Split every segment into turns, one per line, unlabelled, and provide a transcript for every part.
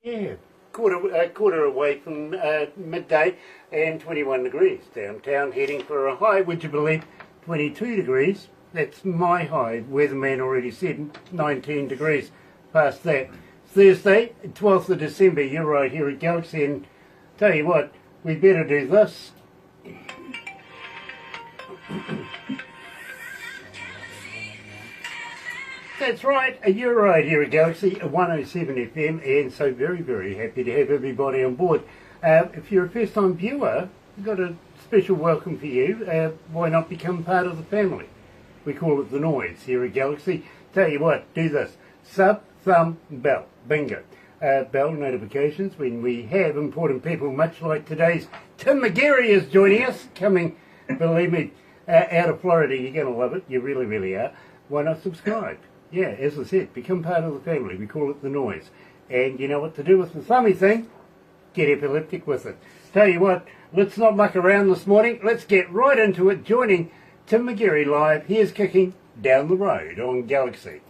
Yeah, quarter away from midday and 21 degrees downtown, heading for a high, would you believe, 22 degrees. That's my high. Weatherman already said 19 degrees past that. Thursday, 12th of December, you're right here at Galaxy, and tell you what, we better do this. That's right, you're right here at Galaxy 107 FM, and so very, very happy to have everybody on board. If you're a first-time viewer, we've got a special welcome for you. Why not become part of the family? We call it the noise here at Galaxy. Tell you what, do this. Sub, thumb, bell. Bingo. Bell notifications when we have important people, much like today's Tim McGeary is joining us, coming, believe me, out of Florida. You're going to love it. You really, really are. Why not subscribe? Yeah, as I said, become part of the family. We call it the noise. And you know what to do with the thummy thing? Get epileptic with it. Tell you what, let's not muck around this morning. Let's get right into it. Joining Tim McGeary live. Here's Kicking Down the Road on Galaxy.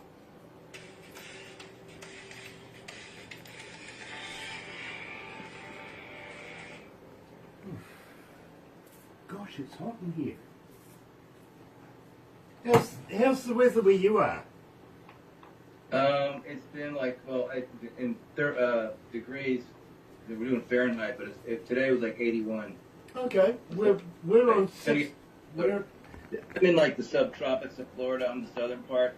Gosh, it's hot in here. How's the weather where you are?
It's been like, well, in degrees, we're doing Fahrenheit, but today was like 81.
Okay, we're on six.
I'm in like the subtropics of Florida on the southern part.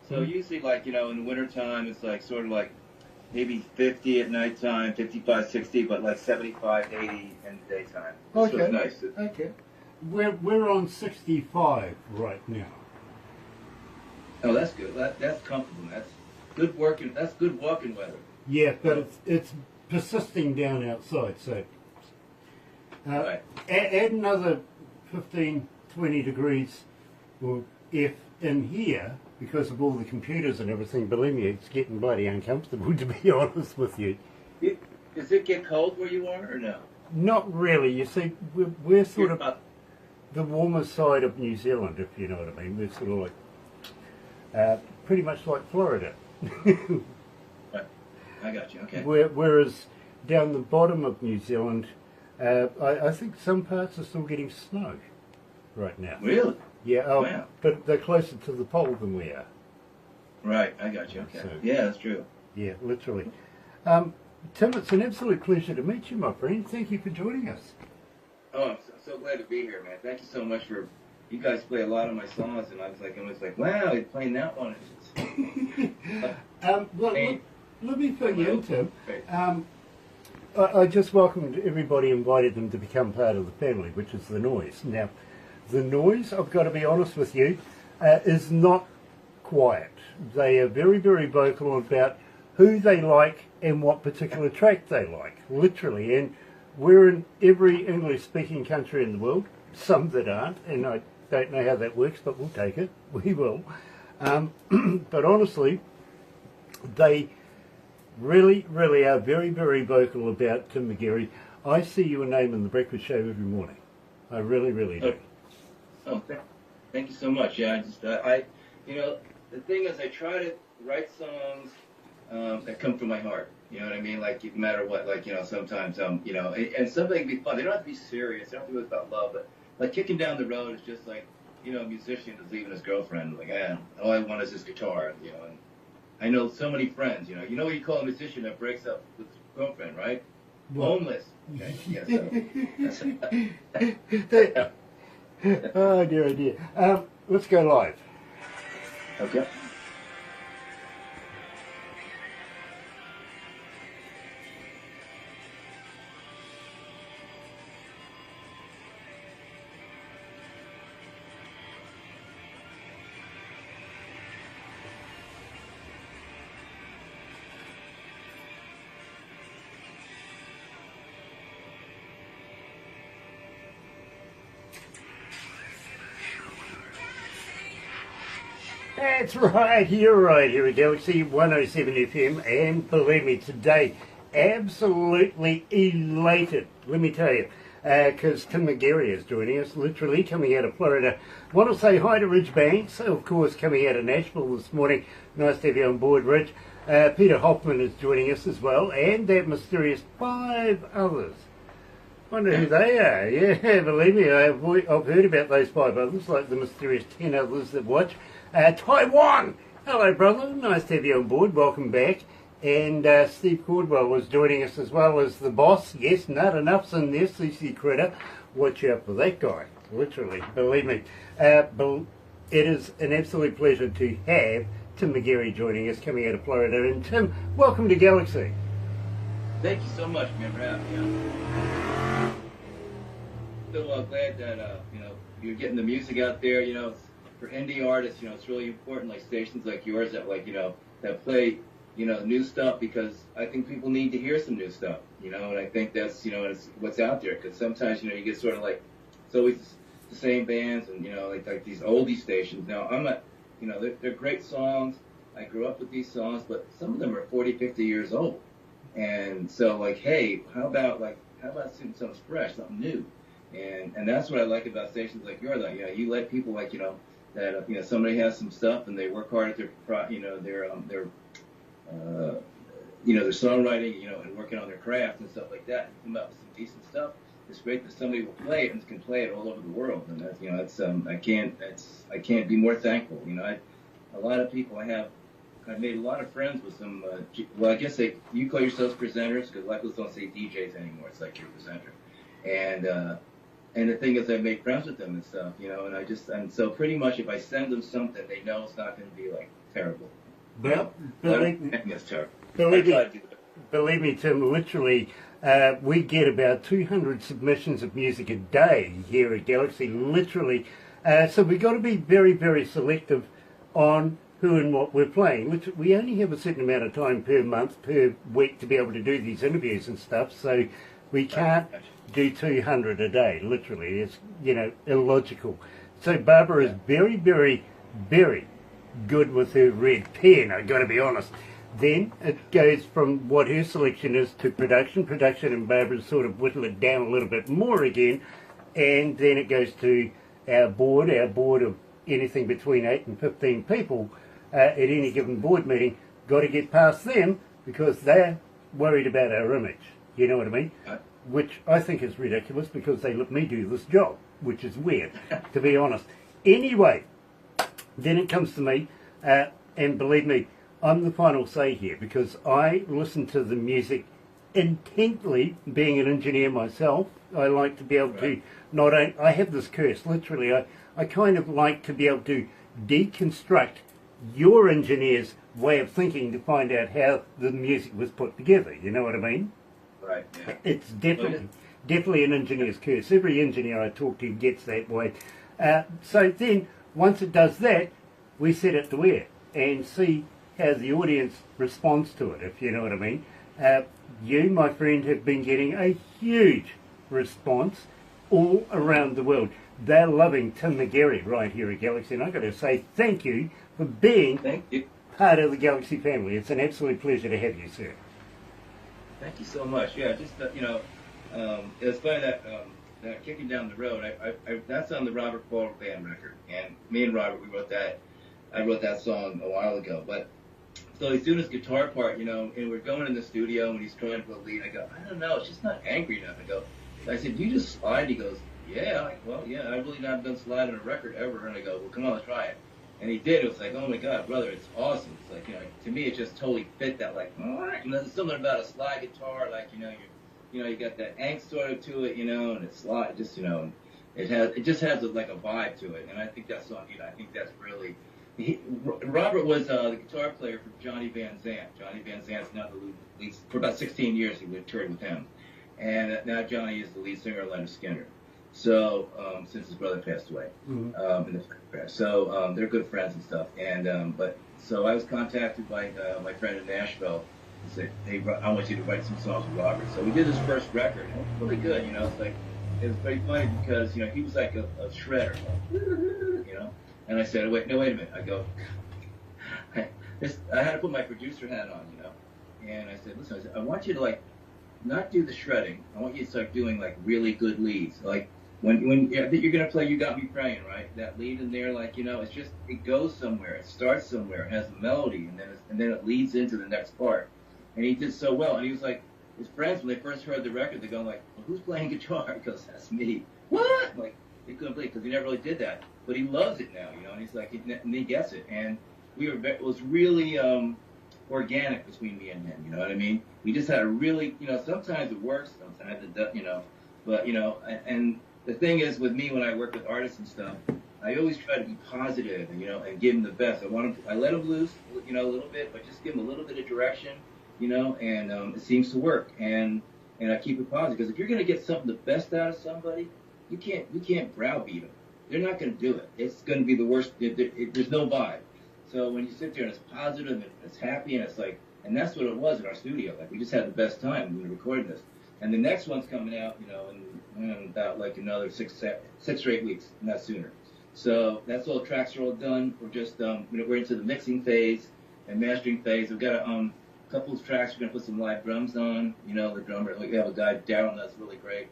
So usually like, in the wintertime, it's like sort of like maybe 50 at nighttime, 55, 60, but like 75, 80 in the daytime.
Okay.
So it's nice.
Okay. We're on 65 right now.
Oh, that's good. That's comfortable. That's good working. That's good walking weather.
Yeah, but it's persisting down outside. So
Right.
add another 15, 20 degrees, or if in here, because of all the computers and everything. Believe me, it's getting bloody uncomfortable, to be honest with you.
Does it get cold where you are, or no?
Not really. You see, we're sort of the warmer side of New Zealand, if you know what I mean. We're sort of like pretty much like Florida.
Right. I got you. Okay.
Whereas down the bottom of New Zealand, I think some parts are still getting snow right now.
Really?
Yeah.
Wow.
But they're closer to the pole than we are.
Right. I got you. Okay.
So,
yeah, that's true.
Yeah, literally. Tim, it's an absolute pleasure to meet you, my friend. Thank you for joining us.
Oh, I'm so glad to be here, man. Thank you so much for. You guys play a lot of my songs, and I was like, wow, he's playing that one.
Let me fill you in, Tim. I just welcomed everybody, invited them to become part of the family, which is the noise. Now, the noise, I've got to be honest with you, is not quiet. They are very, very vocal about who they like and what particular track they like, literally. And we're in every English-speaking country in the world, some that aren't, and I don't know how that works, but we'll take it. We will. But honestly, they really, really are very, very vocal about Tim McGeary. I see your name in the breakfast show every morning. I really, really do.
Oh, thank you so much. Yeah, the thing is, I try to write songs that come from my heart. You know what I mean? Like, no matter what, like, sometimes, and something can be fun. They don't have to be serious. They don't have to be about love, but like kicking down the road is just like, a musician is leaving his girlfriend. Like, all I want is his guitar, and I know so many friends, you know what you call a musician that breaks up with his girlfriend, right? Homeless. Okay? Yeah, so.
Oh, dear. Let's go live.
Okay.
That's right, you're right here at Galaxy 107 FM, and believe me, today, absolutely elated, let me tell you, because Tim McGeary is joining us, literally coming out of Florida. Want to say hi to Ridge Banks, of course, coming out of Nashville this morning. Nice to have you on board, Ridge. Peter Hoffman is joining us as well, and that mysterious 5 others. Wonder who they are. Yeah, believe me, I've heard about those 5 others, like the mysterious 10 others that watch. Taiwan! Hello, brother. Nice to have you on board. Welcome back. And Steve Cordwell was joining us as well as the boss. Yes, not enough's in there, CC Critter. Watch out for that guy. Literally, believe me. It is an absolute pleasure to have Tim McGeary joining us, coming out of Florida. And Tim, welcome to Galaxy.
Thank you so much, man, for having me. So glad that you're getting the music out there. For indie artists, it's really important, like stations like yours that that play new stuff, because I think people need to hear some new stuff. And I think that's it's what's out there, because sometimes you get sort of like it's always the same bands and like these oldie stations. Now I'm not they're great songs. I grew up with these songs, but some of them are 40, 50 years old. And so hey, how about something fresh, something new? And that's what I like about stations like yours. You let people that somebody has some stuff and they work hard at their their songwriting, and working on their craft and stuff like that, and come up with some decent stuff. It's great that somebody will play it and can play it all over the world, and that's I can't be more thankful. A lot of people I've made a lot of friends with some. Well, I guess you call yourselves presenters, because a lot of people don't say DJs anymore. It's like you're a presenter, and the thing is, I've made friends with them and stuff, and so pretty much if I send them something, they know it's not going to be terrible.
Well,
believe
me, Tim, literally, we get about 200 submissions of music a day here at Galaxy, literally. So we've got to be very, very selective on who and what we're playing. We only have a certain amount of time per month, per week, to be able to do these interviews and stuff, so we can't do 200 a day, literally. It's, illogical. So Barbara is very, very, very good with her red pen, I've got to be honest. Then it goes from what her selection is to production, and Barbara sort of whittle it down a little bit more again, and then it goes to our board of anything between 8 and 15 people at any given board meeting. Got to get past them because they're worried about our image, you know what I mean? Which I think is ridiculous, because they let me do this job, which is weird, to be honest. Anyway, then it comes to me, and believe me, I'm the final say here, because I listen to the music intently. Being an engineer myself, I like to be able to I have this curse, literally, I kind of like to be able to deconstruct your engineer's way of thinking to find out how the music was put together, you know what I mean?
Right, yeah.
It's definitely an engineer's curse. Every engineer I talk to gets that way. So then, once it does that, we set it to air and see how the audience responds to it, if you know what I mean. You, my friend, have been getting a huge response all around the world. They're loving Tim McGeary right here at Galaxy, and I've got to say thank you for being part of the Galaxy family. It's an absolute pleasure to have you, sir.
Thank you so much. Yeah, just it was funny that Kicking Down the Road. That's on the Robert Paul band record, and me and Robert, we wrote that. I wrote that song a while ago, but so he's doing his guitar part, and we're going in the studio, and he's trying to put a lead. I go, I don't know, it's just not angry enough. I said, do you just slide? He goes, yeah. I'm like, well, yeah, I really not done slide on a record ever. And I go, well, come on, let's try it. And he did. It was like, oh my God, brother, it's awesome. It's like, to me, it just totally fit that, and there's something about a slide guitar, you got that angst sort of to it, and it's slide, just, it just has a vibe to it. And I think that song, I think that's really, Robert was the guitar player for Johnny Van Zant. Johnny Van Zant's now the lead, for about 16 years he toured with him. And now Johnny is the lead singer of Leonard Skinner. So, since his brother passed away in the crash. So, they're good friends and stuff. And, so I was contacted by my friend in Nashville and said, hey, I want you to write some songs with Robert. So we did his first record. And it was really good, it was very funny because, he was like a shredder, And I said, wait a minute. I go, I had to put my producer hat on, And I said, listen, I want you to, not do the shredding. I want you to start doing, really good leads. when yeah, you're gonna play "You Got Me Praying," right? That lead in there, like it's just it goes somewhere. It starts somewhere. It has a melody, and then it leads into the next part. And he did so well. And he was like, his friends when they first heard the record, they're going like, well, "Who's playing guitar?" He goes, "That's me." What? Like they couldn't believe because he never really did that, but he loves it now, And he's like, and he gets it. And it was really organic between me and him. You know what I mean? We just had a really, sometimes it works, sometimes it doesn't, but and the thing is with me when I work with artists and stuff, I always try to be positive and and give them the best. I let them loose, a little bit, but just give them a little bit of direction, and it seems to work. And I keep it positive because if you're going to get something the best out of somebody, you can't browbeat them. They're not going to do it. It's going to be the worst. There's no vibe. So when you sit there and it's positive and it's happy and it's like, and that's what it was in our studio. Like we just had the best time when we were recording this. And the next one's coming out, in about like another 6 or 8 weeks, not sooner. So that's all. Tracks are all done. We're just we're into the mixing phase and mastering phase. We've got a couple of tracks. We're gonna put some live drums on. The drummer. We have a guy Darryl that's really great,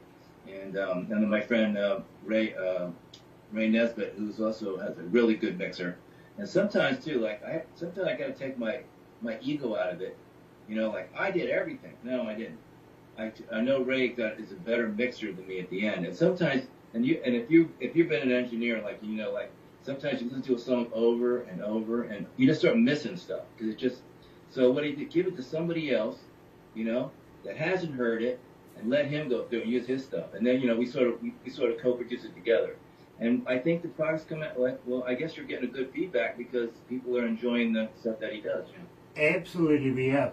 and then my friend Ray Nesbitt, who's also has a really good mixer. And sometimes too, like sometimes I gotta take my ego out of it. Like I did everything. No, I didn't. I know Ray is a better mixer than me at the end. And sometimes, and if you've been an engineer, like sometimes you listen to a song over and over, and you just start missing stuff because it just. So what do you do? Give it to somebody else, that hasn't heard it, and let him go through and use his stuff. And then we sort of co-produce it together. And I think the products come out like, well, I guess you're getting a good feedback because people are enjoying the stuff that he does.
Absolutely, we have.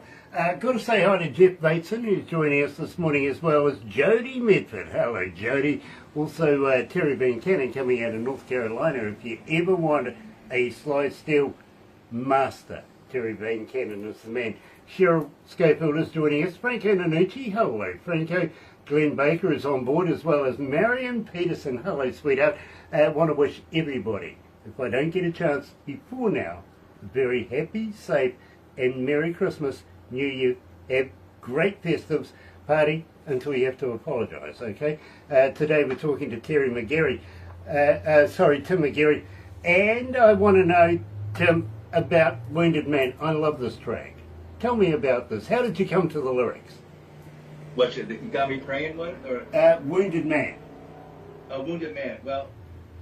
Got to say hi to Jeff Bateson, who's joining us this morning, as well as Jody Medford. Hello, Jody. Also, Terry Van Cannon coming out of North Carolina. If you ever want a slide steel master, Terry Van Cannon is the man. Cheryl Schofield is joining us. Franco Nanucci. Hello, Franco. Glenn Baker is on board, as well as Marion Peterson. Hello, sweetheart. Want to wish everybody, if I don't get a chance before now, a very happy, safe, and Merry Christmas, New Year. Have great festives, party until you have to apologise, okay? Today we're talking to Tim McGeary. And I want to know, Tim, about Wounded Man. I love this track. Tell me about this. How did you come to the lyrics?
What, you got me praying one? Or?
Wounded Man.
Wounded Man. Well,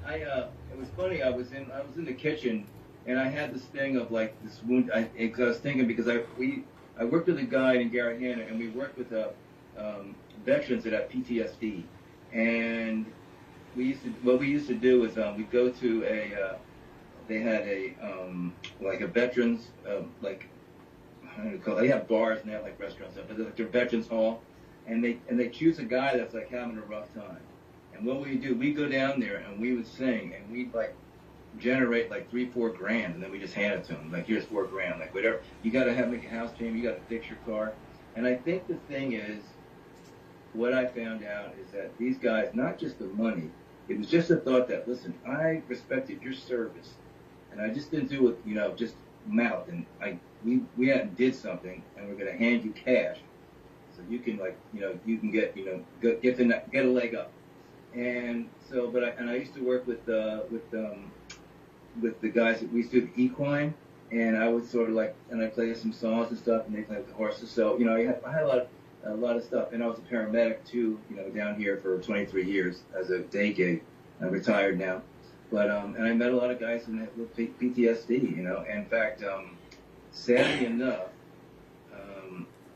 it was funny. I was in the kitchen, and I had this thing of like this wound. I was thinking because I worked with a guy in Garahana, and we worked with veterans that have PTSD, and what we used to do is we'd go to they had like a veterans like I don't know call it, they have bars and they have like restaurants, but they're like their veterans hall, and they choose a guy that's like having a rough time, and what we do, we go down there and we would sing, and we'd like generate like $3-4 grand, and then we just hand it to them like, here's $4 grand, like whatever. You got to make a house payment, you got to fix your car. And I think the thing is, what I found out is that these guys, not just the money, it was just a thought that, listen, I respected your service, and I just didn't do it, just mouth, and we hadn't did something, and we're going to hand you cash, so you can you can get get a leg up. And so, I used to work with the guys that we used to do the equine, and I would sort of and I played some songs and stuff, and they played with the horses. So I had a lot of stuff, and I was a paramedic too, down here for 23 years as a day gig. I'm retired now, but and I met a lot of guys with PTSD, And in fact, sadly enough,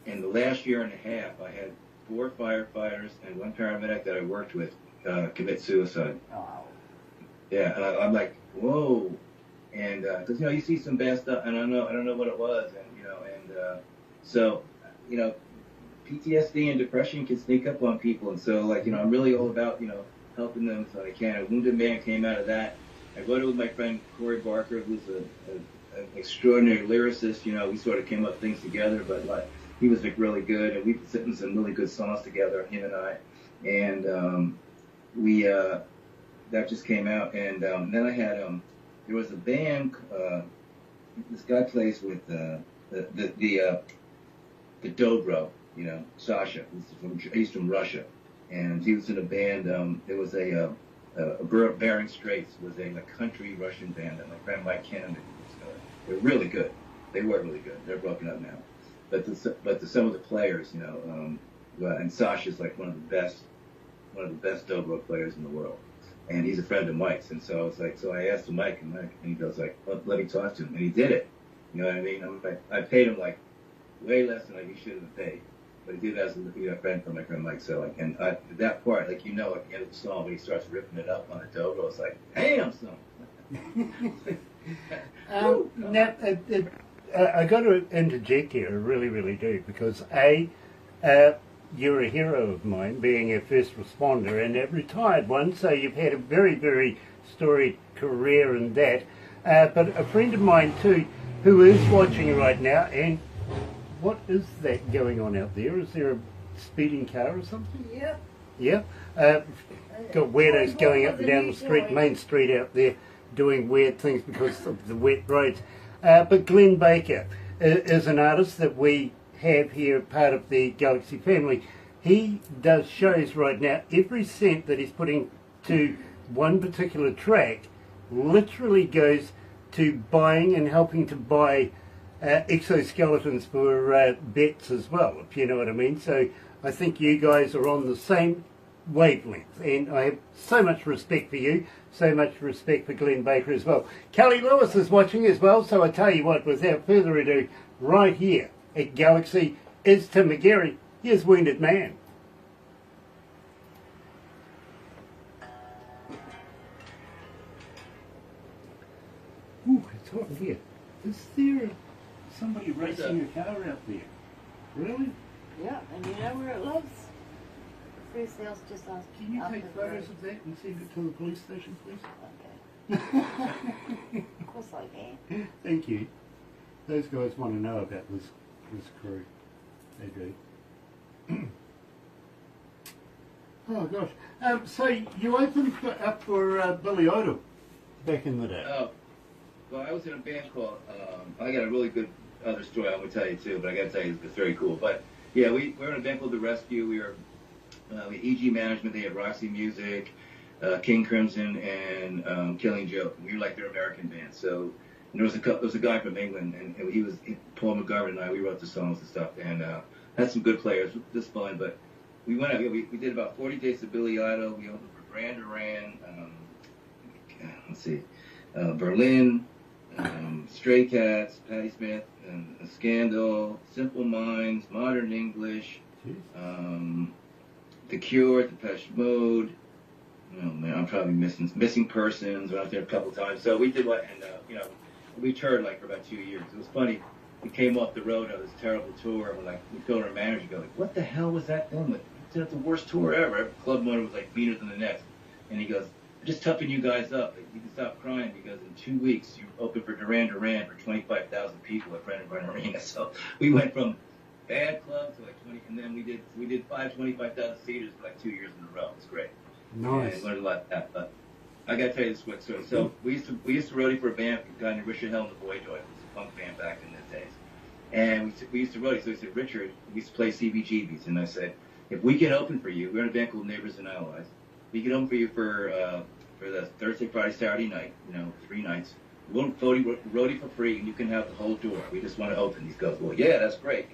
in the last year and a half, I had 4 firefighters and 1 paramedic that I worked with commit suicide.
Oh.
Yeah, and I'm like, whoa, and because you see some bad stuff, and I don't know what it was, and so PTSD and depression can sneak up on people, and so I'm really all about helping them so I can. A Wounded Man came out of that. I wrote it with my friend Corey Barker, who's an extraordinary lyricist. We sort of came up things together, but he was really good, and we put some really good songs together, him and I, and we that just came out, and then I had there was a band. This guy plays with the dobro, Sasha. He's from Russia, and he was in a band. It was Bering Straits was a country Russian band that my friend Mike Cannon was. They're really good. They were really good. They're broken up now, but some of the players, and Sasha's like one of the best dobro players in the world, and he's a friend of Mike's. And so I was like, so I asked him, Mike, and he goes like, let me talk to him, and he did it. You know what I mean? I paid him like way less than he should have paid. But he did that as a friend from my friend Mike. So that part, at the end of the song, when he starts ripping it up on the dobro, it's like, damn, son.
Now, I got to interject here, I really, really do, because you're a hero of mine, being a first responder and a retired one, so you've had a very, very storied career in that. But a friend of mine too, who is watching right now, and what is that going on out there? Is there a speeding car or something?
Yep.
Yeah. Got weirdos going up and down the street, main street out there, doing weird things because of the wet roads. But Glenn Baker is an artist that we have here, part of the Galaxy family. He does shows right now. Every cent that he's putting to one particular track literally goes to buying and helping to buy exoskeletons for bets as well, if you know what I mean. So I think you guys are on the same wavelength, and I have so much respect for you, so much respect for Glenn Baker as well. Kelly Lewis is watching as well, so I tell you what, without further ado, right here at Galaxy is Tim McGeary. Here's Wounded Man. Ooh, it's hot in here. Is there somebody racing a car out there? Really?
Yeah, and you know where it lives? Free sales just off.
Can you
off
take
the road.
photos of that and send it to the police station, please?
Okay. Of course I can.
Thank you. Those guys want to know about this crew. They do. Oh gosh. So you opened up for Billy Idol back in the day.
Oh, well, I was in a band called. I got a really good other story I'm gonna tell you too, but I gotta tell you it's very cool. But yeah, we were in a band called The Rescue. We were EG Management. They had Roxy Music, King Crimson, and Killing Joke. We were like their American band. So there was a guy from England, and Paul McGovern and I. We wrote the songs and stuff, and had some good players. Just fun, but we went out. We did about 40 days of Billy Idol. We opened for Duran Duran. Berlin, Stray Cats, Patti Smith, and Scandal, Simple Minds, Modern English, The Cure, Depeche Mode. Oh man, I'm probably missing persons. Went out there a couple times. So we did we toured like for about 2 years. It was funny. We came off the road on this terrible tour, and we told our manager, go like, "What the hell was that thing? It's the worst tour ever." Every club owner was like meaner than the next, and he goes, "Just toughen you guys up. You can stop crying because in 2 weeks you opened for Duran Duran for 25,000 people at Brendan Brennan Arena." So we went from bad club to like 20, and then we did 25,000 seaters for like 2 years in a row. It was great.
Nice.
And learned a lot. But I got to tell you this quick story. So we used to roadie for a band, a guy named Richard Hell and the Boy Toy. It was a punk band back in the days. And we used to roadie. So he said, "Richard, we used to play CBGBs," and I said, "If we can open for you, we're in a band called Neighbors and Allies. We can open for you for the Thursday, Friday, Saturday night, 3 nights. We'll roadie for free, and you can have the whole door. We just want to open." He goes, "Well, yeah, that's great,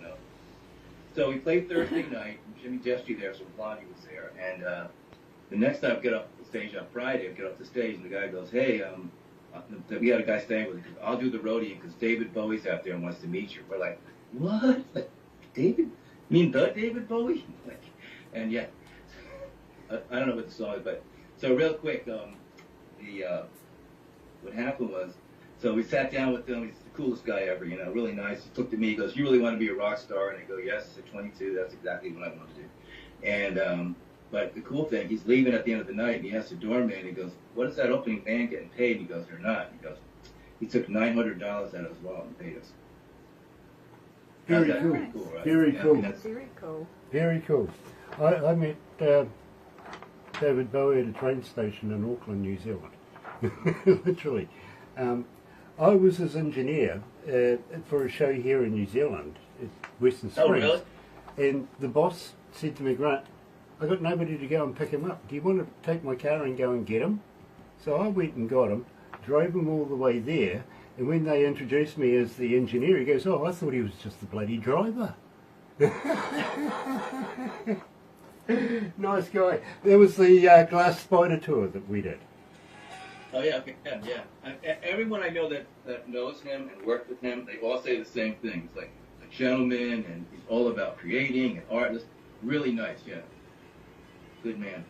So we played Thursday night, and Jimmy Destry there, so Blondie was there. And the next time I get up the stage on Friday, I get up the stage, and the guy goes, "Hey, we had a guy staying with us. I'll do the roadie because David Bowie's out there and wants to meet you." We're like, "What? Like, David? You mean the David Bowie?" And yeah, I don't know what the song is, but so real quick, what happened was, so we sat down with him. He's the coolest guy ever, really nice. He looked at me, he goes, "You really want to be a rock star?" And I go, "Yes, at 22, that's exactly what I want to do." And but the cool thing, he's leaving at the end of the night, and he asks the doorman, he goes, "What is that opening band getting paid?" And he goes, "They're not." He goes, he took $900 out of his wallet and paid us.
Very cool.
Pretty cool, right?
Very
Yeah,
cool.
Very cool.
Very cool. I met David Bowie at a train station in Auckland, New Zealand. Literally. I was his engineer for a show here in New Zealand, at Western Springs.
Oh, really?
And the boss said to me, "Grant, I got nobody to go and pick him up. Do you want to take my car and go and get him? So I went and got him, drove him all the way there, and when they introduced me as the engineer, he goes, "Oh, I thought he was just the bloody driver." Nice guy. There was the glass spider tour that we did.
Oh yeah, okay, yeah. Everyone I know that knows him and worked with him, they all say the same thing. It's like a gentleman, and he's all about creating and art. It's really nice, yeah. Good man.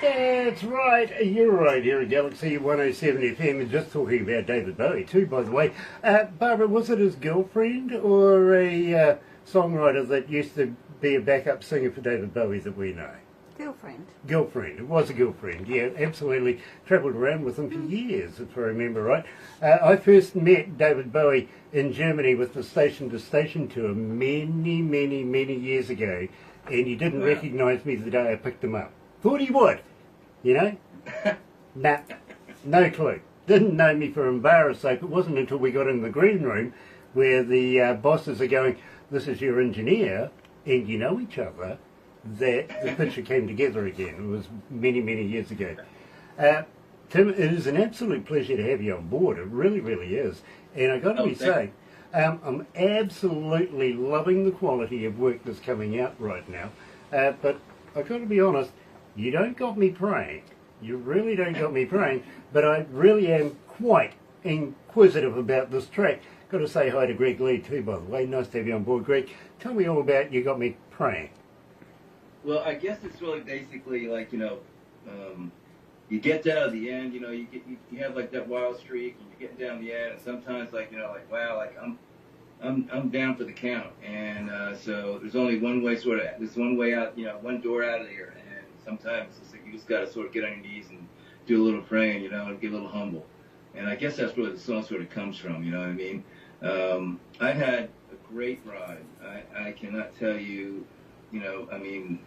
That's right, you're right here at Galaxy 107 FM, and just talking about David Bowie too, by the way. Barbara, was it his girlfriend or a songwriter that used to be a backup singer for David Bowie that we know?
Girlfriend.
Girlfriend, it was a girlfriend, yeah, absolutely. Travelled around with him for years, if I remember right. I first met David Bowie in Germany with the Station to Station tour many years ago, and he didn't recognise me the day I picked him up. Thought he would. You know? Nah, no clue. Didn't know me for embarrassed sake. It wasn't until we got in the green room where the bosses are going, "This is your engineer, and you know each other," that the picture came together again. It was many years ago. Tim, it is an absolute pleasure to have you on board. It really is. And I've got to be saying, I'm absolutely loving the quality of work that's coming out right now. But I've got to be honest, you don't got me praying. You really don't got me praying, but I really am quite inquisitive about this track. Got to say hi to Greg Lee too, by the way. Nice to have you on board, Greg. Tell me all about You Got Me Praying.
Well, I guess it's really basically like, you get down to the end, you have like that wild streak, and you're getting down the end, and sometimes like, wow, like I'm down for the count, and so there's only one way there's one way out, one door out of here. Sometimes it's like you just got to sort of get on your knees and do a little praying, and get a little humble. And I guess that's where the song sort of comes from, you know what I mean? I've had a great ride. I cannot tell you, how many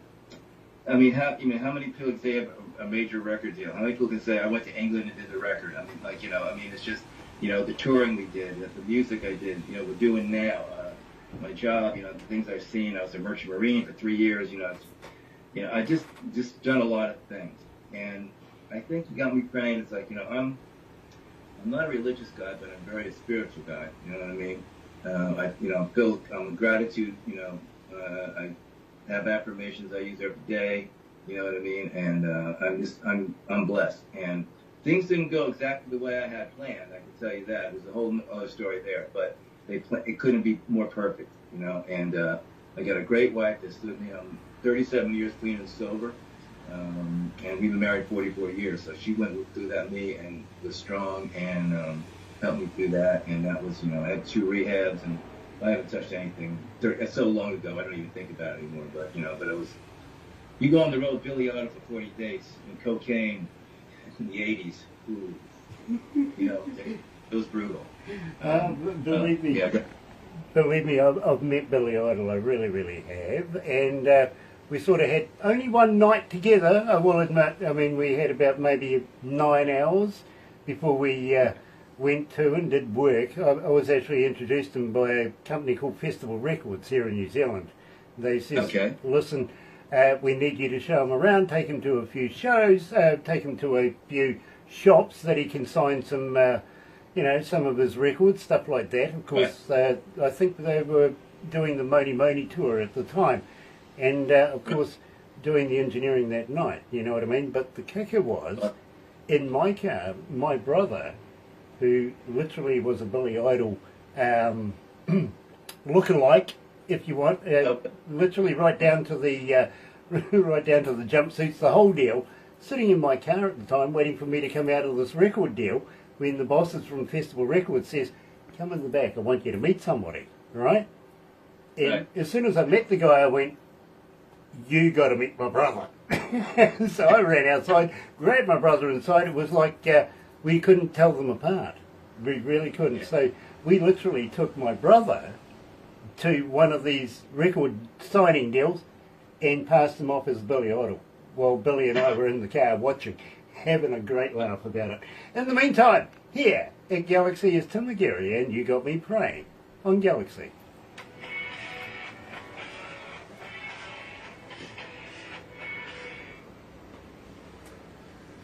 people can say a major record deal? How many people can say I went to England and did the record? It's just, the touring we did, the music I did, we're doing now, my job, the things I've seen. I was a merchant marine for 3 years, I just done a lot of things, and I think You Got Me Praying. It's like, I'm not a religious guy, but I'm very a spiritual guy. You know what I mean? I feel gratitude. I have affirmations I use every day. You know what I mean? And I'm blessed. And things didn't go exactly the way I had planned. I can tell you that. There's a whole other story there, but it couldn't be more perfect. And I got a great wife that stood me. 37 years clean and sober, and we've been married 44 years. So she went through that me and was strong and helped me through that. And that was, I had 2 rehabs, and I haven't touched anything. It's so long ago, I don't even think about it anymore. But but it was. You go on the road, Billy Idol for 40 days, and cocaine in the 80s. Ooh, it was brutal.
Believe me.
Yeah.
Believe me, I've met Billy Idol. I really have, and. We sort of had only one night together, I will admit. I mean, we had about maybe 9 hours before we went to and did work. I was actually introduced to him by a company called Festival Records here in New Zealand. They said,
okay.
Listen, we need you to show him around, take him to a few shows, take him to a few shops that he can sign some, some of his records, stuff like that. Of course, I think they were doing the Moni Moni tour at the time. And, of course, doing the engineering that night, you know what I mean? But the kicker was, in my car, my brother, who literally was a Billy Idol lookalike, if you want, literally right down to the jumpsuits, the whole deal, sitting in my car at the time, waiting for me to come out of this record deal, when the bosses from Festival Records says, "Come in the back, I want you to meet somebody," right? And as soon as I met the guy, I went, "You got to meet my brother." So I ran outside, grabbed my brother inside. It was like we couldn't tell them apart. We really couldn't. So we literally took my brother to one of these record signing deals and passed him off as Billy Idol, while Billy and I were in the car watching, having a great laugh about it. In the meantime, here at Galaxy is Tim McGeary, and You Got Me Praying on Galaxy.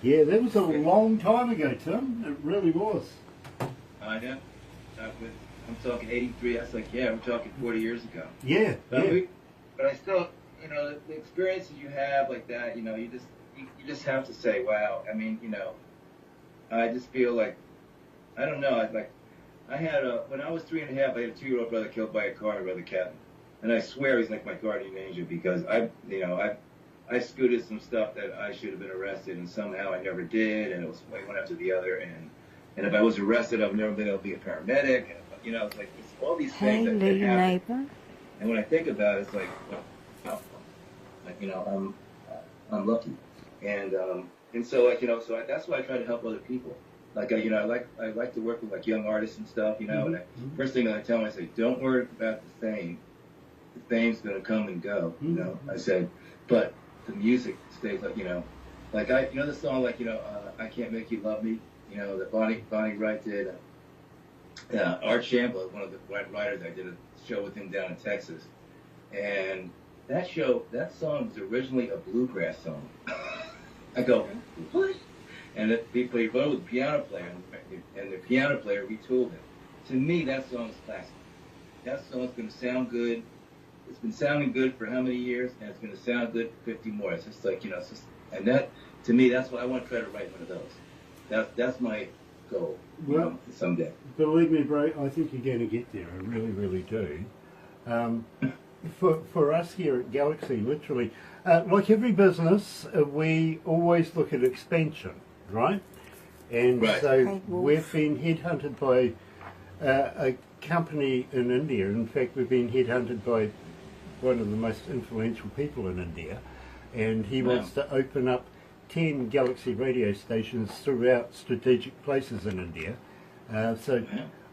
Yeah, that was a long time ago, Tim. It really was.
I know. I'm talking 83. That's like, yeah, we're talking 40 years ago.
Yeah,
But I still, you know, the experiences you have like that, you know, you just have to say, wow. I mean, you know, I just feel like, I don't know, I had when I was 3.5, I had a 2-year-old brother killed by a car, my brother Kevin. And I swear he's like my guardian angel because I scooted some stuff that I should have been arrested, and somehow I never did, and it was one after the other. And if I was arrested, I've never been able to be a paramedic. And, you know, it's like it's all these things that happen.
Neighbor.
And when I think about it, it's like, well, like, you know, I'm lucky, and so like, you know, so that's why I try to help other people. Like, you know, I like to work with like young artists and stuff, you know. And first thing that I tell them, I say, don't worry about the fame. The fame's gonna come and go, you know. I said, but the music stays, like, you know, like you know the song, like, you know, I Can't Make You Love Me, you know, that Bonnie Wright did. Art Shambler, one of the writers, I did a show with him down in Texas, and that song was originally a bluegrass song. I go, what? And he wrote with a piano player, and the piano player retooled it. To me, that song is classic. That song's going to sound good. It's been sounding good for how many years, and it's going to sound good for 50 more. It's just like, you know, it's just, and that, to me, that's what I want to try to write one of those. That's my goal,
well,
someday.
Believe me, bro, I think you're going to get there. I really, really do. For us here at Galaxy, literally, like every business, we always look at expansion, right? And
Right.
so we've been headhunted by a company in India. In fact, we've been headhunted by one of the most influential people in India, and he wants to open up 10 Galaxy radio stations throughout strategic places in India. So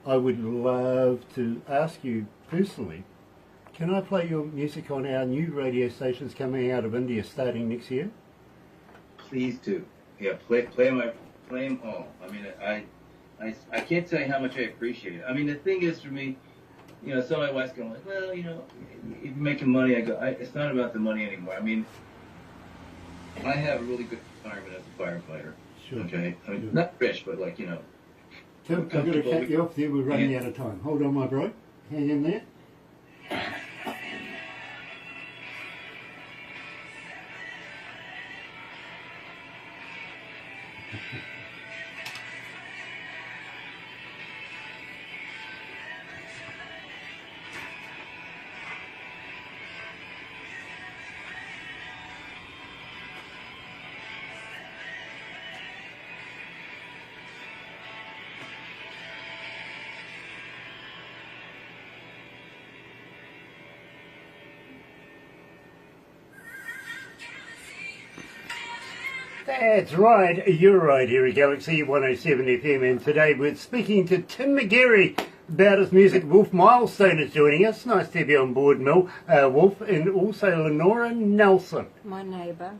I would love to ask you personally, can I play your music on our new radio stations coming out of India starting next year?
Please do. Yeah, play them all. I mean, I can't tell you how much I appreciate it. I mean, the thing is, for me, you know, some of my wife's going like, well, you know, if you're making money, I go, it's not about the money anymore. I mean, I have a really good retirement as a firefighter.
Sure.
Okay? I mean, not rich, but like, you know.
Tim, I've got to cut you off there. We're running out of time. Hold on, my bro. Hang in there. That's right, you're right here at Galaxy 107 FM, and today we're speaking to Tim McGeary about his music. Wolf Milestone is joining us. Nice to have you on board, Wolf, and also Lenora Nelson.
My neighbour.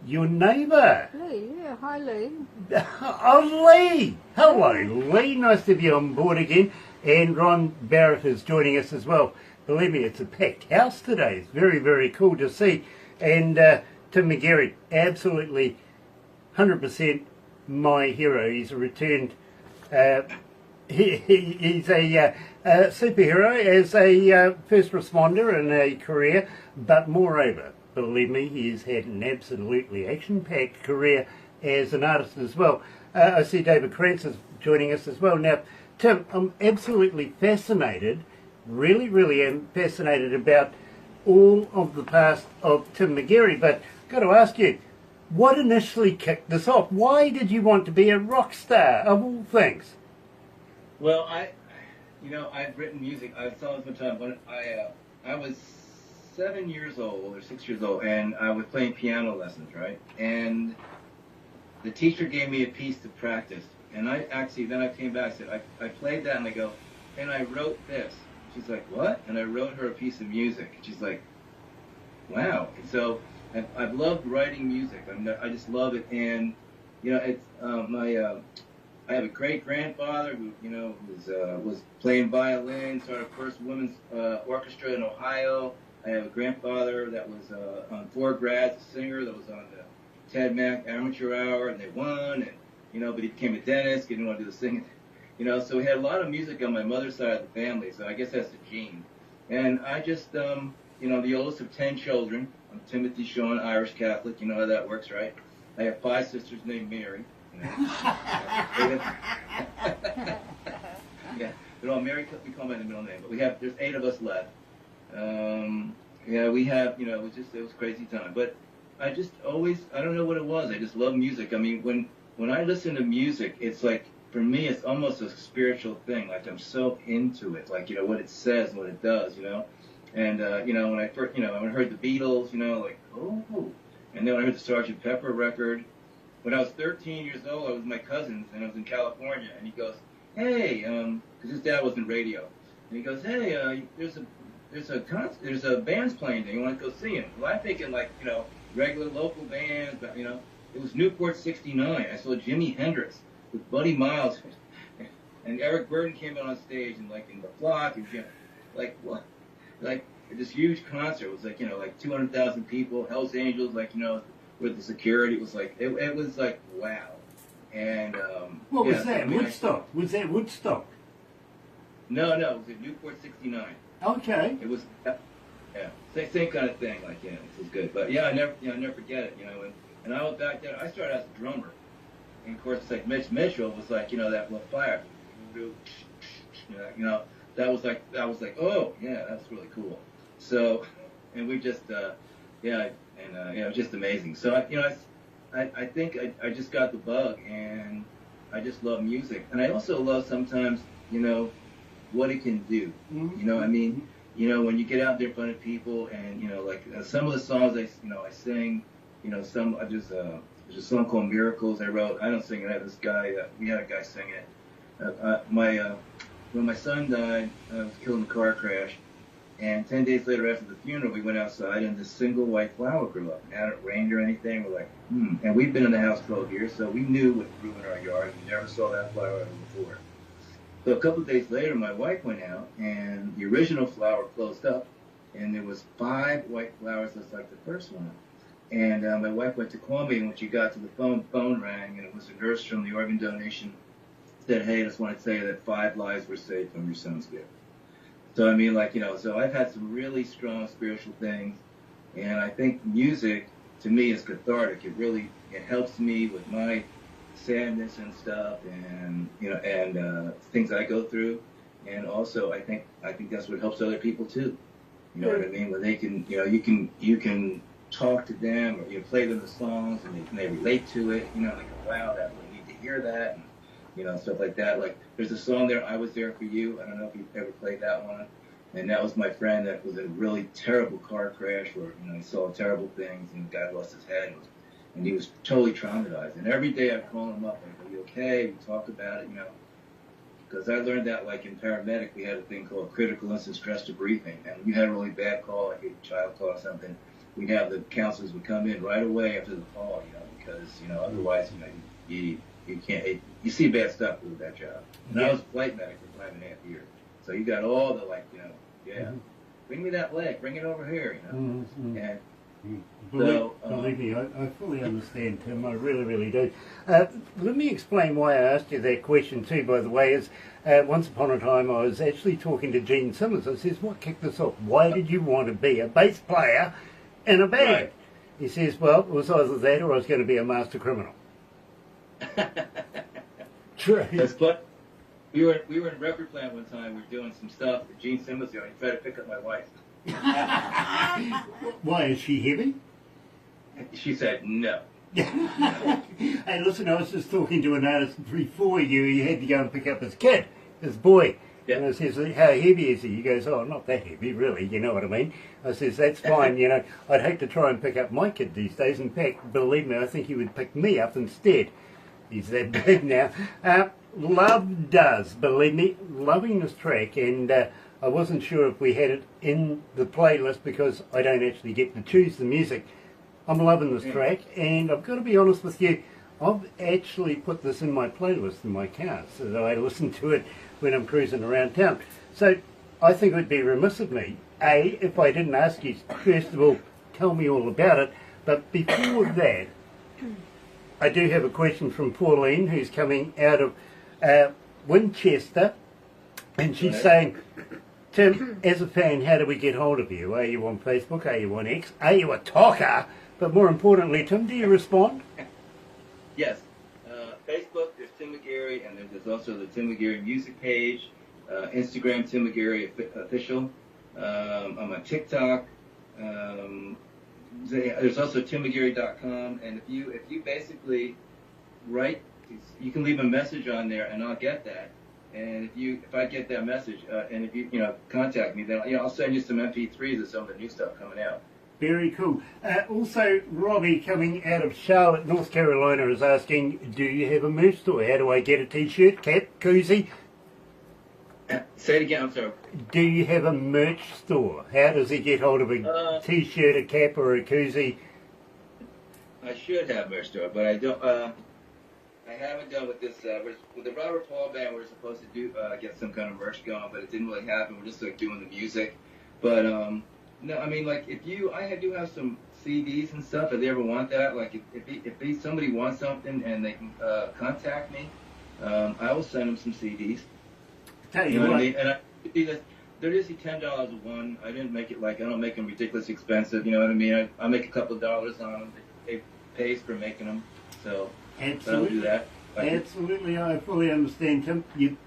Your neighbour.
Lee, yeah, hi Lee.
Oh, Lee. Hello, Lee. Nice to have you on board again. And Ron Barrett is joining us as well. Believe me, it's a packed house today. It's very, very cool to see. And Tim McGeary, absolutely 100% my hero. He's a returned, he's a superhero as a first responder in a career, but moreover, believe me, he's had an absolutely action-packed career as an artist as well. I see David Krantz is joining us as well. Now, Tim, I'm absolutely fascinated, really, really am fascinated about all of the past of Tim McGeary, but I've got to ask you, what initially kicked this off? Why did you want to be a rock star, of all things?
Well, I've written music. I've told this one time when I was 7 years old or 6 years old, and I was playing piano lessons, right? And the teacher gave me a piece to practice, And I actually, then I came back, I said, I played that, and I go, and I wrote this. She's like, what? And I wrote her a piece of music. She's like, wow. And so I've loved writing music. I just love it. And, you know, it's I have a great grandfather who, you know, was playing violin, started first women's orchestra in Ohio. I have a grandfather that was on Four Grads, a singer that was on the Ted Mack Amateur Hour, and they won. And you know, but he became a dentist. He didn't want to do the singing. You know, so we had a lot of music on my mother's side of the family. So I guess that's the gene. And I just, you know, the oldest of 10 children. I'm Timothy Sean, Irish Catholic. You know how that works, right? I have 5 sisters named Mary. You know. Yeah, they're all Mary. We call them the middle name, but there's 8 of us left. Yeah, we have, you know, it was crazy time. But I just always, I don't know what it was. I just love music. I mean, when I listen to music, it's like, for me, it's almost a spiritual thing. Like, I'm so into it. Like, you know, what it says and what it does, you know. And, you know, when I first, you know, when I heard the Beatles, you know, like, oh. And then when I heard the Sgt. Pepper record, when I was 13 years old, I was with my cousins, and I was in California, and he goes, hey, because his dad was in radio. And he goes, hey, there's a band's playing there. You want to go see him? Well, I'm thinking, like, you know, regular local bands, but, you know, it was Newport 69. I saw Jimi Hendrix with Buddy Miles, and Eric Burden came out on stage, and like in the Flock, and like what, like this huge concert. It was like, you know, like 200,000 people, Hell's Angels, like, you know, with the security. It was like it was like wow. And
what was that? Woodstock? Was that Woodstock?
No, it was at Newport 69.
Okay.
It was yeah, same kind of thing. Like, you know, it was good. But yeah, I never forget it. You know, and I was back there. I started as a drummer. And of course, it's like Mitch Mitchell was like, you know, that fire, you know, that was like, oh yeah, that's really cool. So, and we just, yeah, and you know, just amazing. So I think I just got the bug, and I just love music, and I also love sometimes, you know, what it can do. Mm-hmm. You know, I mean, you know, when you get out there in front of people, and you know, like some of the songs I sing, you know, there's a song called Miracles I wrote. I don't sing it. I had this guy, we had a guy sing it. When my son died, I was killed in a car crash. And 10 days later after the funeral, we went outside, and this single white flower grew up. It hadn't rained or anything. We're like, And we've been in the house 12 years, so we knew what grew in our yard. We never saw that flower ever before. So a couple of days later, my wife went out, and the original flower closed up, and there was 5 white flowers just like the first one. And my wife went to call me, and when she got to the phone rang, and it was a nurse from the organ donation, said, hey, I just want to tell you that 5 lives were saved from your son's gift. So, I mean, like, you know, so I've had some really strong spiritual things, and I think music, to me, is cathartic. It helps me with my sadness and stuff, and, you know, and things I go through, and also I think that's what helps other people, too. You know what I mean? When they can, you know, you can talk to them, or you play them the songs, and they relate to it, you know, like, wow, that we need to hear that, and, you know, stuff like that. Like, there's a song there, I Was There For You. I don't know if you've ever played that one. And that was my friend that was in a really terrible car crash where, you know, he saw terrible things, and the guy lost his head, and he was totally traumatized. And every day I'd call him up, and I'd go, you okay? We talk about it, you know. Because I learned that, like, in paramedic, we had a thing called critical incident stress debriefing. And when you had a really bad call, like a child call or something, we'd have the counselors would come in right away after the call, you know, because, you know, otherwise, you know, you can't, you see bad stuff with that job. And I was a flight medic for 5.5 years. So you got all the, like, you know, bring me that leg, bring it over here, you know. And
believe me, I fully understand, Tim. I really, really do. Let me explain why I asked you that question too, by the way, is once upon a time I was actually talking to Gene Simmons. I says, what kicked this off? Why did you want to be a bass player in a band? Right. He says, well, it was either that or I was going to be a master criminal. True.
That's what we were in record plant one time. We were doing some stuff. Gene Simmons there. He tried to pick up my wife.
Why, is she heavy?
She said no.
Hey, listen, I was just talking to an artist before you. He had to go and pick up his kid, his boy. Yeah. And I says, how heavy is he? He goes, oh, not that heavy, really, you know what I mean? I says, that's fine, you know. I'd hate to try and pick up my kid these days. In fact, believe me, I think he would pick me up instead. He's that big now. Love Does, believe me, loving this track, and I wasn't sure if we had it in the playlist because I don't actually get to choose the music. I'm loving this track, and I've got to be honest with you, I've actually put this in my playlist in my car, so that I listen to it when I'm cruising around town. So I think it would be remiss of me, A, if I didn't ask you, first of all, tell me all about it, but before that, I do have a question from Pauline, who's coming out of Winchester, and she's saying, Tim, as a fan, how do we get hold of you? Are you on Facebook? Are you on X? Are you a talker? But more importantly, Tim, do you respond?
Yes. Facebook, there's Tim McGeary, and there's also the Tim McGeary music page. Instagram, Tim McGeary official. I'm on TikTok. There's also timmcgeary.com, and if you basically write, you can leave a message on there, and I'll get that. And if I get that message, and if you contact me, then I'll send you some MP3s of some of the new stuff coming out.
Very cool. Also, Robbie, coming out of Charlotte, North Carolina, is asking, do you have a merch store? How do I get a T-shirt, cap, koozie?
Say it again, I'm sorry.
Do you have a merch store? How does he get hold of a T-shirt, a cap, or a koozie?
I should have a merch store, but I don't. I haven't done with this. With the Robert Paul band, we're supposed to do get some kind of merch going, but it didn't really happen. We're just like doing the music. But no, I mean, like I do have some CDs and stuff. If they ever want that, like if somebody wants something and they can contact me, I will send them some CDs.
Tell
you know what I mean? And they're usually $10 a one. I didn't make it I don't make them ridiculously expensive. You know what I mean? I make a couple of dollars on them. It pays for making them. So I'll do that.
Absolutely, I fully understand, Tim.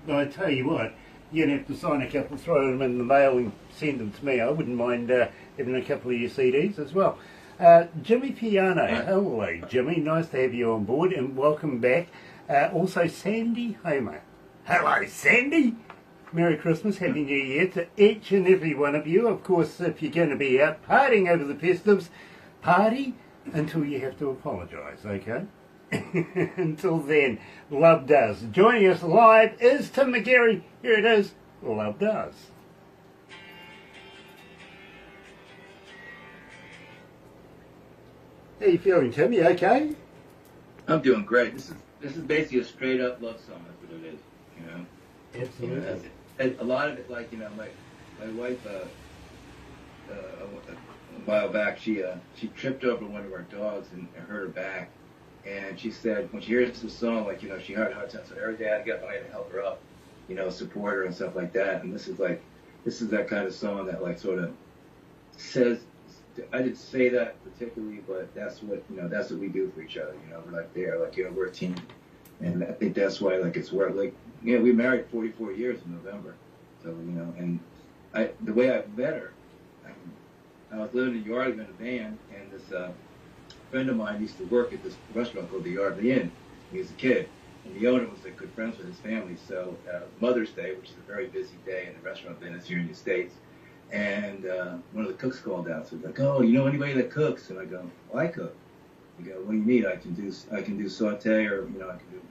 I tell you what, you'd have to sign a couple, throw them in the mail and send them to me. I wouldn't mind having a couple of your CDs as well. Jimmy Piano, hello Jimmy, nice to have you on board and welcome back. Also Sandy Homer, hello Sandy. Merry Christmas, Happy New Year to each and every one of you. Of course, if you're going to be out partying over the festives, party until you have to apologise, okay? Until then, Love Does. Joining us live is Tim McGeary. Here it is, Love Does. How you feeling, Tim? You okay?
I'm doing great. This is basically a straight up love song. That's what it is. You know.
Absolutely.
And a lot of it, like my wife a while back, she tripped over one of our dogs and hurt her back, and she said when she hears the song, she had a hard time. So every day I got to help her up, support her and stuff like that. And this is that kind of song that sort of says. I didn't say that particularly, but that's what we do for each other. We're there, we're a team, and I think that's why it's worth we married 44 years in November, so and the way I met her, I was living in New York in a van, and this friend of mine used to work at this restaurant called the Yardley Inn. He was a kid, and the owner was good friends with his family. So Mother's Day, which is a very busy day in the restaurant business here in the States. And one of the cooks called out, so like, "Oh, you know anybody that cooks?" And I go, "Well, I cook." He goes, "What do you need?" I can do saute, or I can do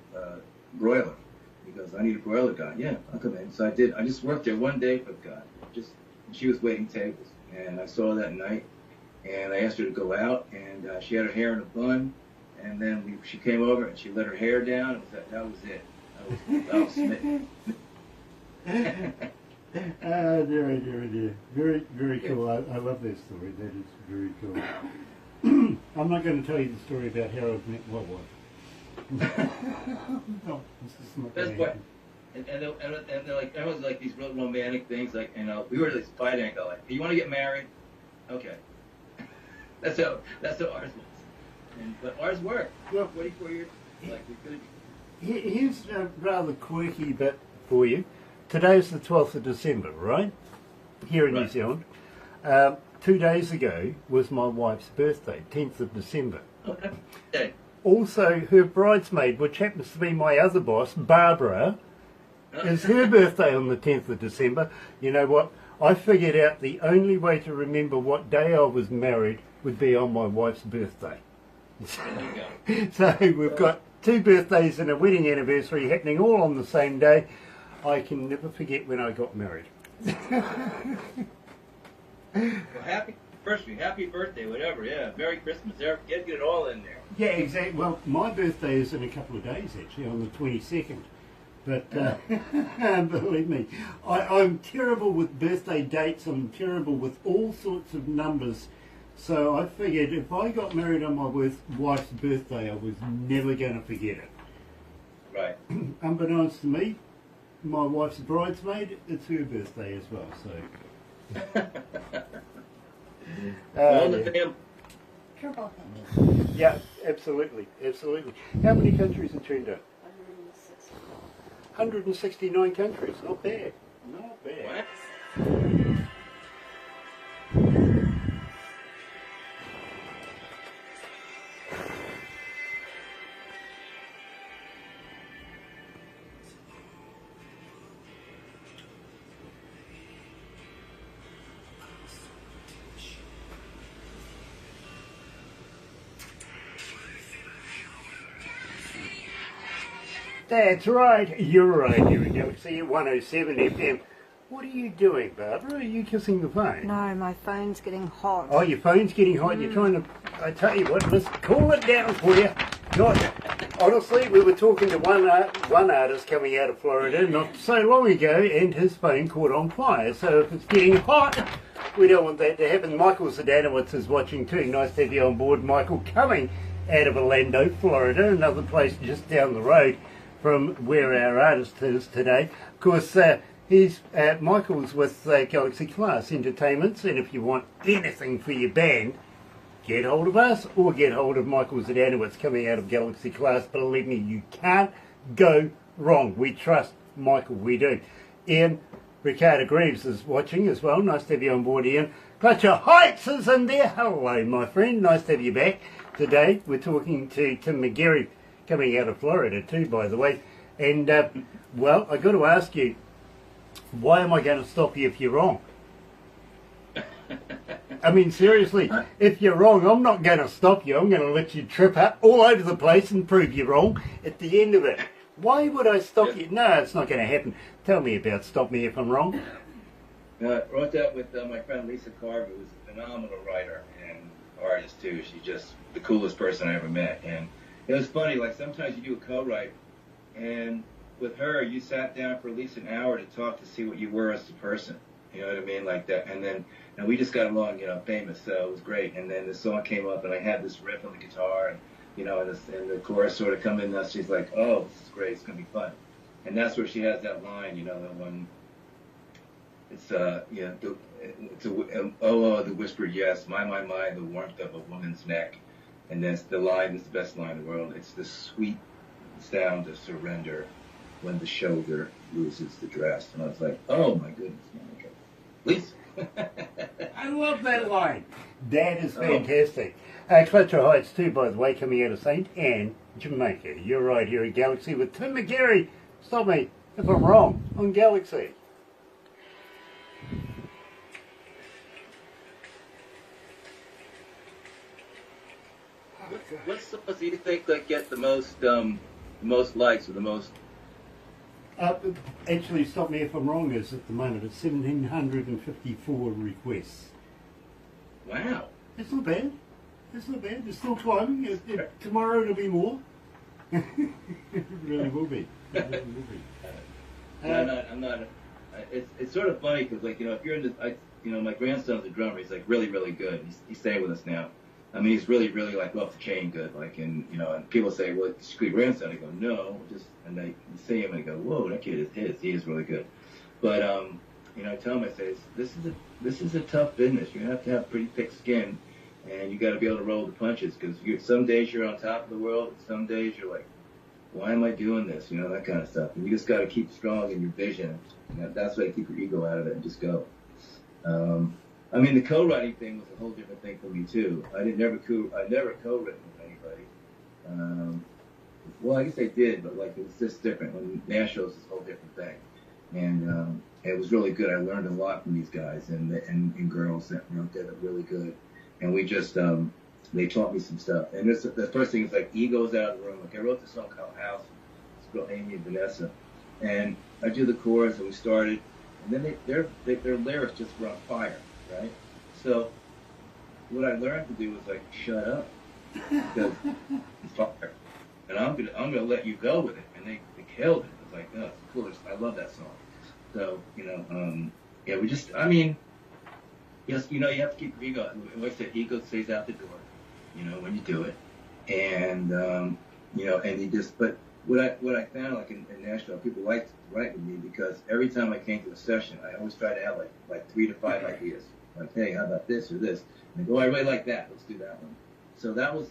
broiler. He goes, "I need a broiler guy." "Yeah, I'll come in." So I did. I just worked there one day for the guy. She was waiting tables, and I saw her that night, and I asked her to go out, and she had her hair in a bun, and then she came over and she let her hair down. That was it. I was smitten.
Dear. Very, very cool. I love that story. That is very cool. I'm not going to tell you the story about how I met my wife. No, this is not going to happen.
And they're like, that was these real romantic things, we were this fight angle, you want to get married? Okay. That's how ours was. But ours worked.
Well,
44 years, we could.
Here's a rather quirky bit for you. Today's the 12th of December, right? Here in New Zealand. 2 days ago was my wife's birthday, 10th of December.
Okay.
Also, her bridesmaid, which happens to be my other boss, Barbara, is her birthday on the 10th of December. You know what? I figured out the only way to remember what day I was married would be on my wife's birthday. So we've got 2 birthdays and a wedding anniversary happening all on the same day. I can never forget when I got married.
Well, happy anniversary, happy birthday, whatever. Yeah, Merry Christmas. There, get it all in there.
Yeah, exactly. Well, my birthday is in a couple of days, actually, on the 22nd. But believe me, I'm terrible with birthday dates. I'm terrible with all sorts of numbers. So I figured if I got married on my wife's birthday, I was never going to forget it.
Right.
Unbeknownst to me, my wife's bridesmaid, it's her birthday as well. So.
All the family.
Triple hit.
Yeah, absolutely, absolutely. How many countries are tuned in? 169 countries. Not bad. Not bad.
What?
That's right. You're right here at Galaxy 107 FM. What are you doing, Barbara? Are you kissing the phone?
No, my phone's getting hot.
Oh, your phone's getting hot. You're trying to... I tell you what, let's cool it down for you. Not, honestly, we were talking to one artist coming out of Florida not so long ago, and his phone caught on fire. So if it's getting hot, we don't want that to happen. Michael Zdanowitz is watching too. Nice to have you on board, Michael, coming out of Orlando, Florida, another place just down the road from where our artist is today. Of course, Michael's with Galaxy Class Entertainments, and if you want anything for your band, get hold of us or get hold of Michael Zdanowitz coming out of Galaxy Class. Believe me, you can't go wrong. We trust Michael, we do. Ian Ricardo Greaves is watching as well. Nice to have you on board, Ian. Clutcher Heights is in there. Hello, my friend. Nice to have you back. Today we're talking to Tim McGeary, coming out of Florida too, by the way. And, well, I've got to ask you, why am I going to stop you if you're wrong? I mean, seriously, if you're wrong, I'm not going to stop you. I'm going to let you trip up all over the place and prove you're wrong at the end of it. Why would I stop you? No, it's not going to happen. Tell me about Stop Me If I'm Wrong.
I wrote that with my friend Lisa Carver, who's a phenomenal writer and artist too. She's just the coolest person I ever met. And it was funny, like sometimes you do a co-write, and with her, you sat down for at least an hour to talk to see what you were as a person. You know what I mean? Like that. And then, and we just got along, you know, famous, so it was great. And then the song came up, and I had this riff on the guitar, and, you know, and the chorus sort of come in, and she's like, oh, this is great, it's going to be fun. And that's where she has that line, you know, that one, it's, yeah, it's the whispered yes, my, the warmth of a woman's neck. And that's the line, it's the best line in the world. It's the sweet sound of surrender when the shoulder loses the dress. And I was like, oh my goodness, man, okay. Lisa.
I love that line. That is fantastic. Clutcher Heights too, by the way, coming out of St. Anne, Jamaica. You're right here at Galaxy with Tim McGeary. Stop me if I'm wrong on Galaxy.
What songs do you think that get the most likes or the most?
Actually, Stop Me If I'm Wrong is at the moment at 1,754 requests.
Wow.
That's not bad. That's not bad. It's still climbing. Tomorrow it'll be more. It really will be. It really will be.
I'm not. It's sort of funny because, like, you know, if you're in the, you know, my grandson's a drummer. He's like really, really good. He's staying with us now. I mean, he's really, really like off the chain good. Like, and you know, and people say, "Well, it's your grandson." I go, "No, just," and they see him and I go, "Whoa, that kid is his. He is really good." But you know, I tell him, I say, "This is a tough business. You have to have pretty thick skin, and you got to be able to roll the punches because some days you're on top of the world, and some days you're like, why am I doing this? You know, that kind of stuff. And you just got to keep strong in your vision. You know, that's why you keep your ego out of it and just go. I mean, the co-writing thing was a whole different thing for me too. I never co-written with anybody. Well, I guess I did, but like it was just different. When Nashville's this whole different thing, and it was really good. I learned a lot from these guys and girls that wrote that are really good. And we just they taught me some stuff. And the first thing is like Ego's out of the room. Like I wrote this song called House. It's girl Amy and Vanessa, and I do the chorus and we started, and then their lyrics just were on fire, right? So what I learned to do was like shut up because it's fire, and I'm gonna let you go with it, and they killed it. It was like, oh, it's the coolest. I love that song. So yeah, we just, I mean, yes, you have to keep your ego. Like I said, ego stays out the door, when you do it, and and you just. But what I found, like in Nashville, people liked to write with me because every time I came to a session, I always try to have like 3 to 5 ideas. Like, hey, how about this or this? And they go, oh, I really like that. Let's do that one. So that was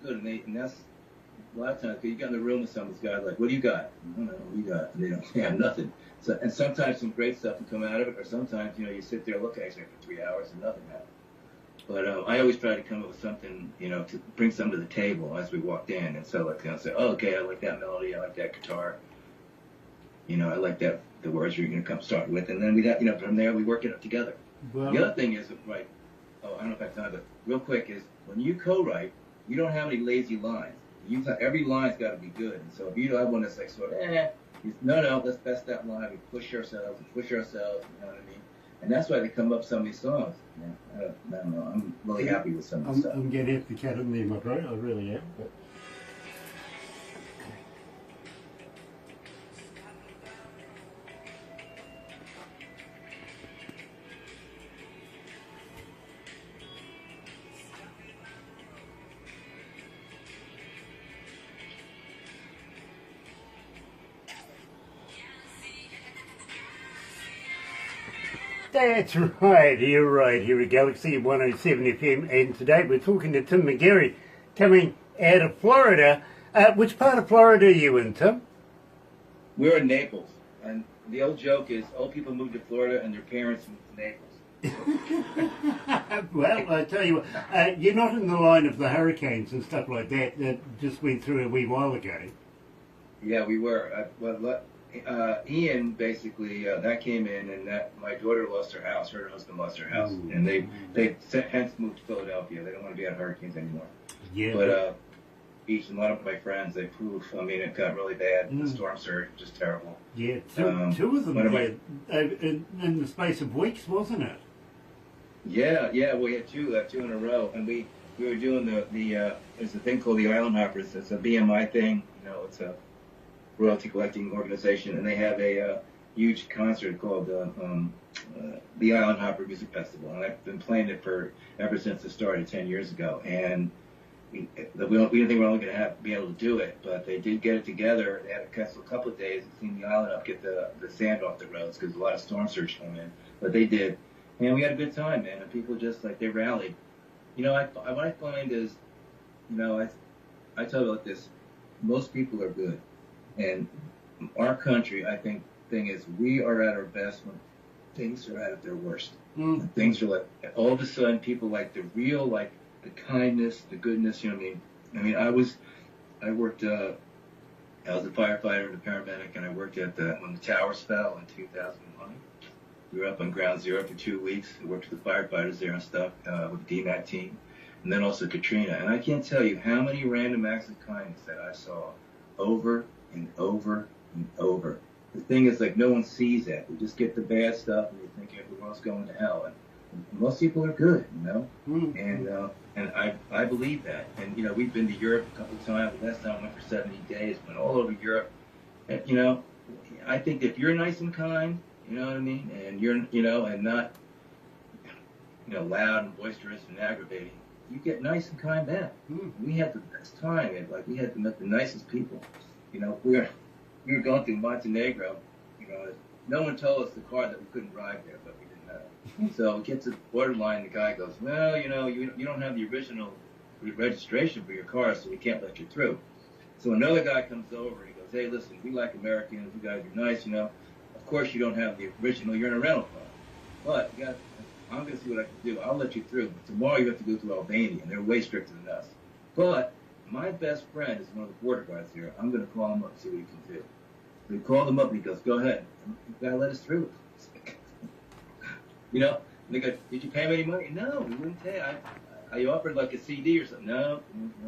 good. And that's a lot of times, because you get in the room with some of these guys, like, what do you got? I don't know, what do you got? And they have nothing. So, and sometimes some great stuff can come out of it, or sometimes, you sit there, look at it for 3 hours and nothing happens. But I always try to come up with something, to bring something to the table as we walked in. And so, like, say, oh, okay, I like that melody, I like that guitar. I like that, the words you're going to come start with. And then we got, from there, we work it up together. Well, the other thing is, right, I don't know if I have time, but real quick is, when you co-write, you don't have any lazy lines. Every line's got to be good. And so if you have one that's like sort of, no, let's best that line. We push ourselves, you know what I mean? And that's why they come up with some of these songs. Yeah, I don't know. I'm really happy with some of the stuff.
I'm going to have to cut in there, my bro. I really am. But... That's right, you're right, here at Galaxy 107 FM, and today we're talking to Tim McGeary, coming out of Florida. Which part of Florida are you in, Tim?
We're in Naples, and the old joke is old people move to Florida and their parents move to Naples.
Well, I tell you what, you're not in the line of the hurricanes and stuff like that just went through a wee while ago.
Yeah, we were. Ian basically that came in, and that my daughter lost her house, her husband lost her house, and they hence moved to Philadelphia. They don't want to be on hurricanes anymore.
Yeah.
But beach and a lot of my friends, they poof. I mean, it got really bad. The storm surge, just terrible.
Yeah, two of them there in the space of weeks, wasn't it?
Yeah, we had two in a row, and we were doing there's a thing called the Island Hoppers. It's a BMI thing. It's a royalty collecting organization, and they have a huge concert called the Island Hopper Music Festival, and I've been playing it ever since it started 10 years ago. And we didn't think we were only going to be able to do it, but they did get it together. They had to cancel a couple of days and clean the island up, get the sand off the roads because a lot of storm surge came in. But they did, and we had a good time, man. And people just they rallied. What I find is, I tell you like this: most people are good. And our country, I think, thing is, we are at our best when things are at their worst. When things are like, all of a sudden, people like the real, like the kindness, the goodness. You know what I mean? I was a firefighter and a paramedic, and I worked at when the towers fell in 2001. We were up on ground zero for 2 weeks. I worked with the firefighters there and stuff with the DMAT team, and then also Katrina. And I can't tell you how many random acts of kindness that I saw over and over and over. The thing is, like, no one sees that. We just get the bad stuff, and we think everyone's going to hell. And most people are good, And I believe that. And we've been to Europe a couple of times. Last time I went for 70 days. Went all over Europe. And I think if you're nice and kind, you know what I mean, and you're and not loud and boisterous and aggravating, you get nice and kind back. We had the best time. We had the nicest people. We were going through Montenegro. No one told us the car that we couldn't drive there, but we didn't know. So we get to the borderline. The guy goes, "Well, you don't have the original registration for your car, so we can't let you through." So another guy comes over and he goes, "Hey, listen, we like Americans. You guys are nice. Of course you don't have the original. You're in a rental car, but I'm going to see what I can do. I'll let you through. But tomorrow you have to go through Albania, and they're way stricter than us. But my best friend is one of the border guards here. I'm going to call him up and see what he can do." So we called him up, and he goes, "Go ahead. You got to let us through." And they go, "Did you pay him any money?" "No, we wouldn't pay. I offered like a CD or something. No,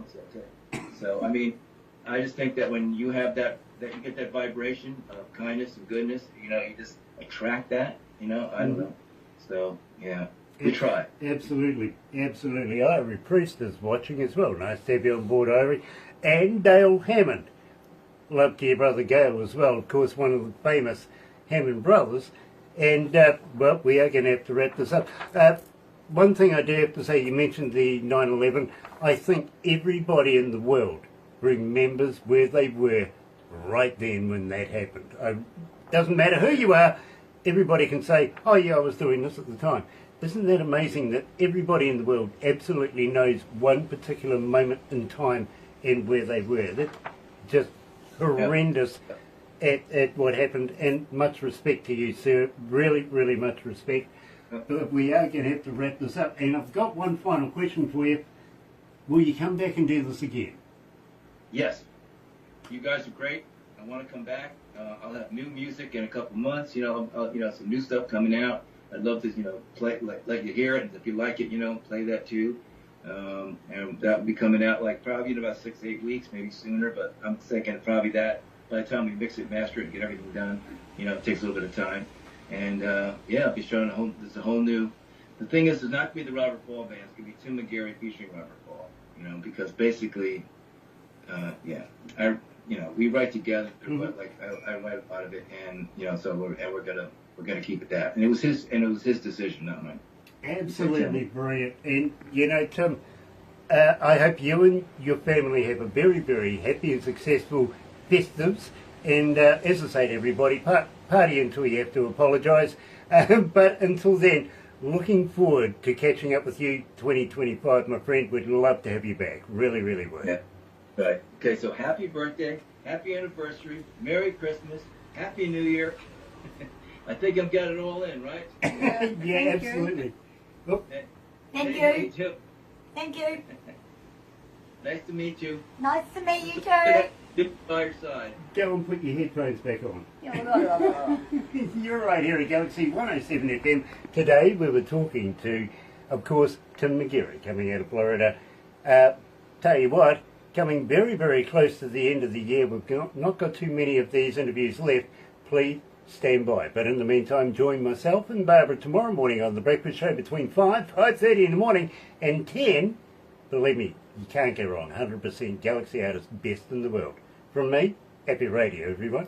it's okay. So I mean, I just think that when you have that you get that vibration of kindness and goodness, you know, you just attract that. You know, I don't know. So yeah, we try.
Absolutely, absolutely. Ivory Priest is watching as well. Nice to have you on board, Ivory. And Dale Hammond. Love to your brother Gail as well, of course, one of the famous Hammond brothers. And, well, we are going to have to wrap this up. One thing I do have to say, you mentioned the 9/11. I think everybody in the world remembers where they were right then when that happened. Doesn't matter who you are, everybody can say, oh yeah, I was doing this at the time. Isn't that amazing that everybody in the world absolutely knows one particular moment in time and where they were? That's just horrendous at what happened, and much respect to you, sir. Really, really much respect. But we are going to have to wrap this up, and I've got one final question for you. Will you come back and do this again?
Yes. You guys are great. I want to come back. I'll have new music in a couple months. You know, some new stuff coming out. I'd love to, you know, play, let you hear it. And if you like it, you know, play that too. And that will be coming out like probably in about 6 to 8 weeks, maybe sooner. But I'm thinking probably that by the time we mix it, master it, and get everything done, you know, it takes a little bit of time. And yeah, I'll be showing there's a whole new. The thing is, it's not going to be the Robert Paul band. It's going to be Tim McGeary featuring Robert Paul. You know, because basically, yeah, we write together, but like I write a lot of it, and you know, so we're gonna keep it that. And it was his decision, not mine.
Absolutely brilliant. And you know, Tim, I hope you and your family have a very, very happy and successful festives. And as I say to everybody, party until you have to apologise. But until then, looking forward to catching up with you 2025, my friend. We'd love to have you back. Really, really would.
Yeah. Right. Okay, so happy birthday, happy anniversary, Merry Christmas, Happy New Year. I think I've got it all in, right?
Yeah, absolutely. Oh.
Thank
Hey,
you.
too.
Thank you.
Nice to meet you.
Nice to meet you too.
Good by your side.
Go and put your headphones back on.
Yeah.
You're right here at Galaxy 107 FM. Today we were talking to, of course, Tim McGeary coming out of Florida. Tell you what, coming very, very close to the end of the year, we've not got too many of these interviews left. Please stand by. But in the meantime, join myself and Barbara tomorrow morning on The Breakfast Show between 5:30 in the morning and 10. Believe me, you can't go wrong. 100% Galaxy artist, best in the world. From me, happy radio, everyone.